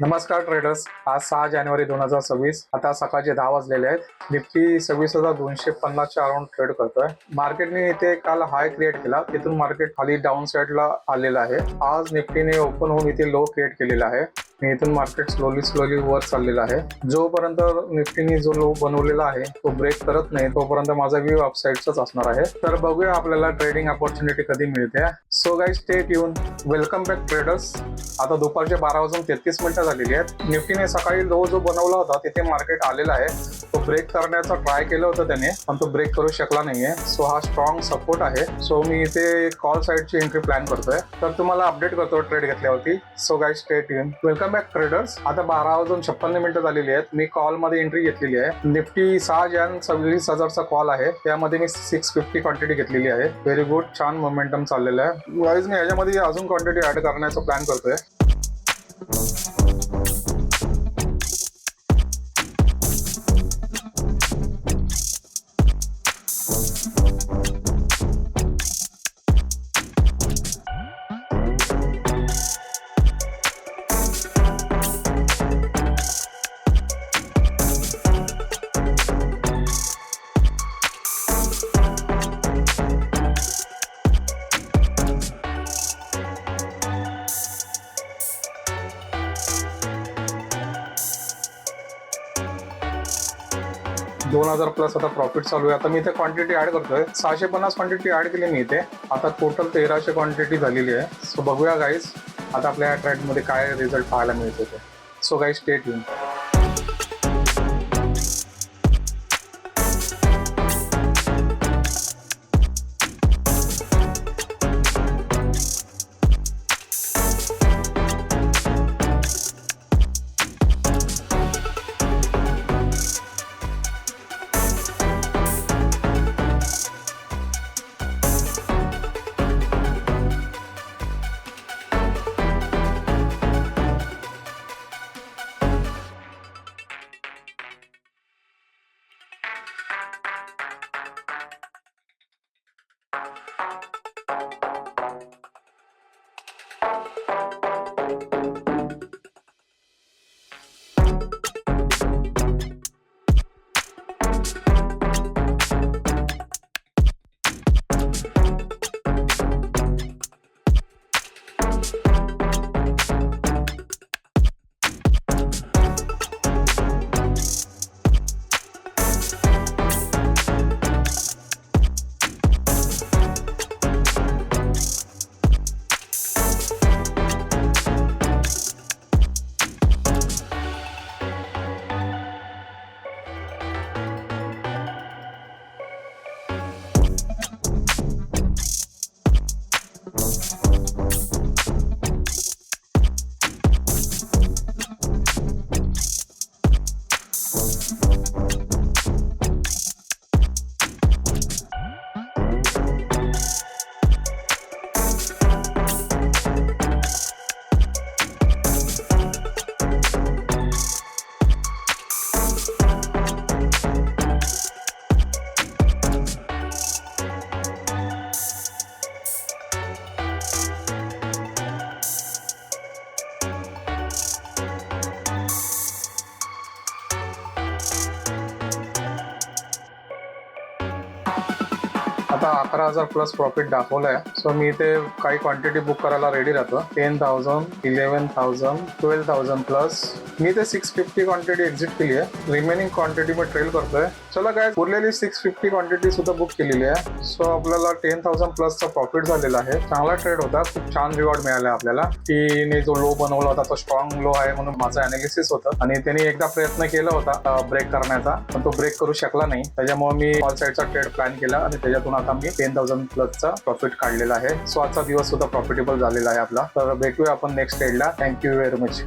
नमस्कार ट्रेडर्स, आज 6 जानेवारी 2026. आता सकाळचे 10 वाजलेले आहेत. निफ्टी 26,250च्या अराउंड ट्रेड करतोय. मार्केटने इथे काल हाय क्रिएट केला, तिथून मार्केट खाली डाऊन साईडला आलेलं आहे. आज निफ्टीने ओपन होऊन इथे लो क्रिएट केलेला आहे. इथून मार्केट स्लोली वर चाललेला आहे. जोपर्यंत निफ्टीने जो लो बनवलेला आहे तो ब्रेक करत नाही तोपर्यंत माझा व्ह्यू अपसाइडचाच असणार आहे. तर बघूया आपल्याला ट्रेडिंग अपॉर्च्युनिटी कधी मिळते. So guys, stay tune. Welcome back traders. आता दुपारचे 12:33 झालेली आहेत. निफ्टीने सकाळी लो जो बनवला होता तिथे मार्केट आलेला आहे. तो ब्रेक करण्याचा ट्राय केलं होतं त्याने, पण तो ब्रेक करू शकला नाहीये. सो हा स्ट्रॉंग सपोर्ट आहे. सो मी इथे कॉल साइडची एंट्री प्लॅन करतोय, तर तुम्हाला अपडेट करतो ट्रेड घेतल्यावरती. So guys, stay tune. Welcome back traders. आता 12:56 झालेली आहेत. मी कॉल मध्ये एंट्री घेतलेली आहे. निफ्टी 6 जानेवारी 26,000चा कॉल आहे. त्यामध्ये मी 650 क्वांटिटी घेतलेली आहे. व्हेरी गुड, छान मोमेंटम चाललेलं आहे. गाइस, मी याच्यामध्ये अजून क्वांटिटी ऍड करण्याचा प्लॅन करतोय. $2,000+ आता प्रॉफिट चालू आहे. आता मी इथे क्वांटिटी ऍड करतोय. 650 क्वांटिटी ऍड केली मी इथे. आता टोटल 1300 क्वांटिटी झालेली आहे. सो बघूया गाईज आता आपल्या ट्रेड मध्ये काय रिझल्ट पाहायला मिळतो ते. So guys, stay tune. आता 11,000+ प्रॉफिट दाखवलाय. सो मी इथे काही क्वांटिटी बुक करायला रेडी राहतो. 10,000, 11,000, 12,000+. मी इथे 650 क्वांटिटी एक्झिट केली आहे. रिमेनिंग क्वांटिटी मी ट्रेल करतोय. चला काय, उरलेली 650 क्वांटिटी सुद्धा बुक केलेली आहे. सो आपल्याला 10,000+चा प्रॉफिट झालेला आहे. चांगला ट्रेड होता. खूप छान रिवॉर्ड मिळाला आपल्याला. की जो लो बनवला होता तो स्ट्रॉंग लो आहे म्हणून माझं अनालिसिस होतं, आणि त्यांनी एकदा प्रयत्न केला होता ब्रेक करण्याचा, पण तो ब्रेक करू शकला नाही. त्याच्यामुळे मी कॉल साइडचा ट्रेड प्लॅन केला आणि त्याच्यातून आता मी 10,000+चा प्रॉफिट काढलेला आहे. सो आजचा दिवस सुद्धा प्रॉफिटेबल झालेला आहे आपला. तर भेटूया आपण नेक्स्ट ट्रेडला. Thank you very much.